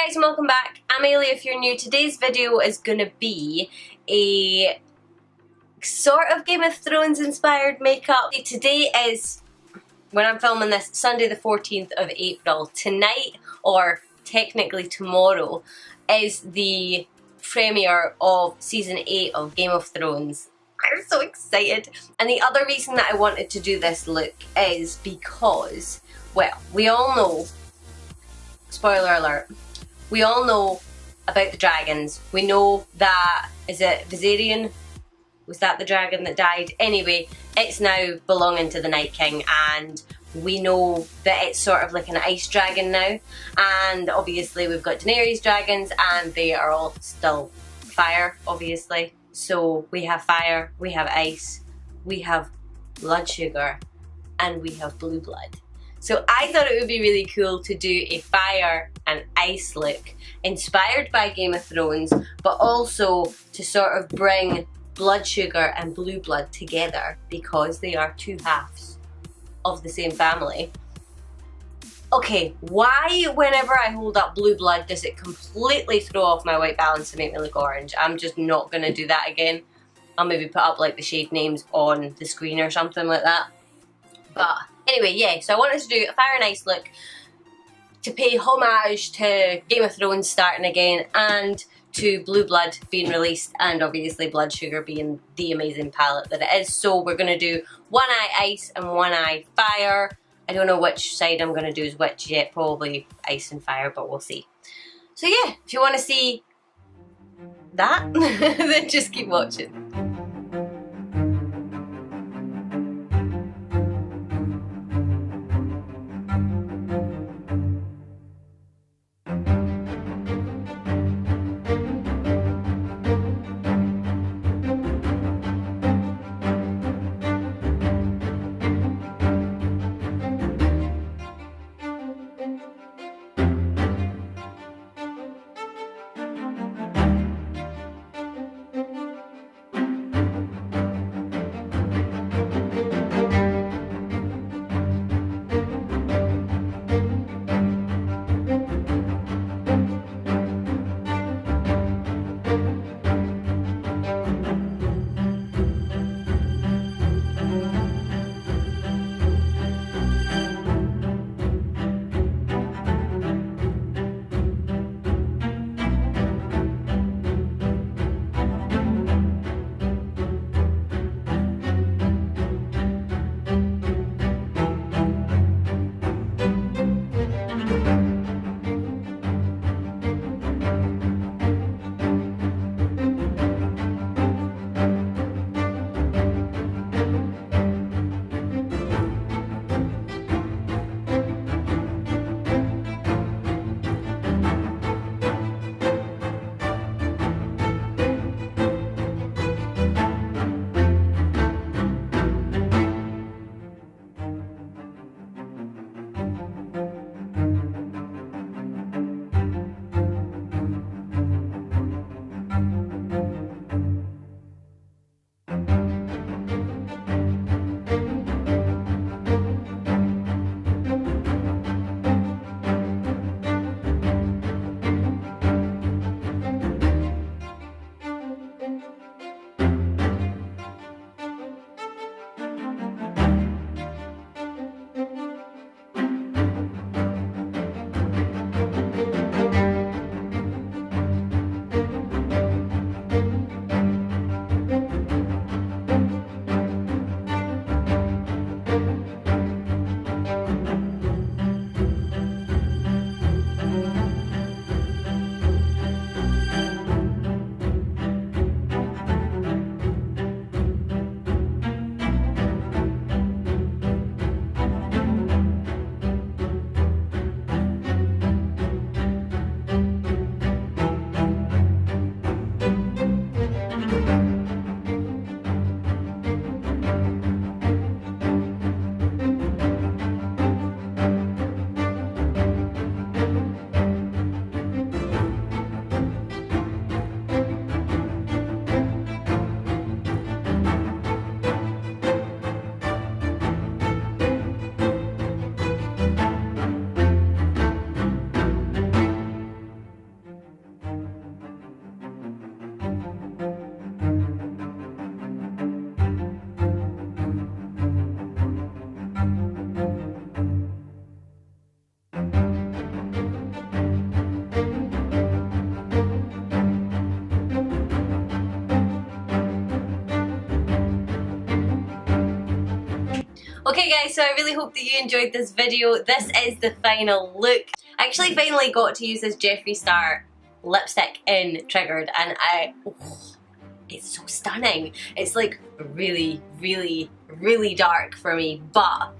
guys and welcome back. I'm Ailey if you're new. Today's video is going to be a sort of Game of Thrones inspired makeup. Today is, when I'm filming this, Sunday the 14th of April. Tonight, or technically tomorrow, is the premiere of season 8 of Game of Thrones. I'm so excited. And the other reason that I wanted to do this look is because, well, we all know, spoiler alert, we all know about the dragons. We know that, is it Viserion? Was that the dragon that died? Anyway, it's now belonging to the Night King, and we know that it's sort of like an ice dragon now. And obviously we've got Daenerys dragons, and they are all still fire, obviously. So we have fire, we have ice, we have blood sugar, and we have blue blood. So I thought it would be really cool to do a fire and ice look inspired by Game of Thrones, but also to sort of bring blood sugar and blue blood together because they are two halves of the same family. Okay, why whenever I hold up blue blood does it completely throw off my white balance and make me look orange? I'm just not going to do that again. I'll maybe put up like the shade names on the screen or something like that. But anyway, yeah, so I wanted to do a fire and ice look to pay homage to Game of Thrones starting again and to Blue Blood being released, and obviously Blood Sugar being the amazing palette that it is. So we're going to do one eye ice and one eye fire. I don't know which side I'm going to do is which yet, probably ice and fire, but we'll see. So yeah, if you want to see that, then just keep watching. Okay guys, so I really hope that you enjoyed this video. This is the final look. I actually finally got to use this Jeffree Star lipstick in Triggered, and it's so stunning. It's like really, really, really dark for me, but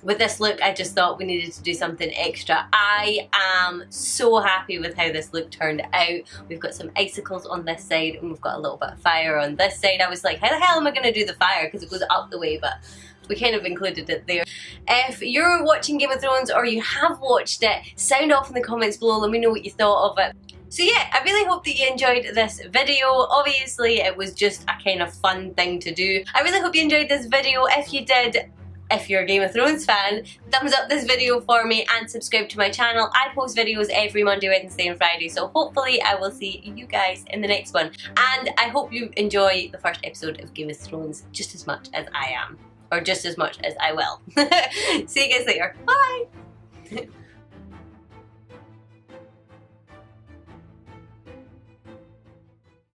with this look I just thought we needed to do something extra. I am so happy with how this look turned out. We've got some icicles on this side and we've got a little bit of fire on this side. I was like, how the hell am I going to do the fire, because it goes up the way, but we kind of included it there. If you're watching Game of Thrones or you have watched it, sound off in the comments below, let me know what you thought of it. So yeah, I really hope that you enjoyed this video. Obviously it was just a kind of fun thing to do. I really hope you enjoyed this video. If you did, if you're a Game of Thrones fan, thumbs up this video for me and subscribe to my channel. I post videos every Monday, Wednesday and Friday, so hopefully I will see you guys in the next one. And I hope you enjoy the first episode of Game of Thrones just as much as I am. Or just as much as I will. See you guys later. Bye!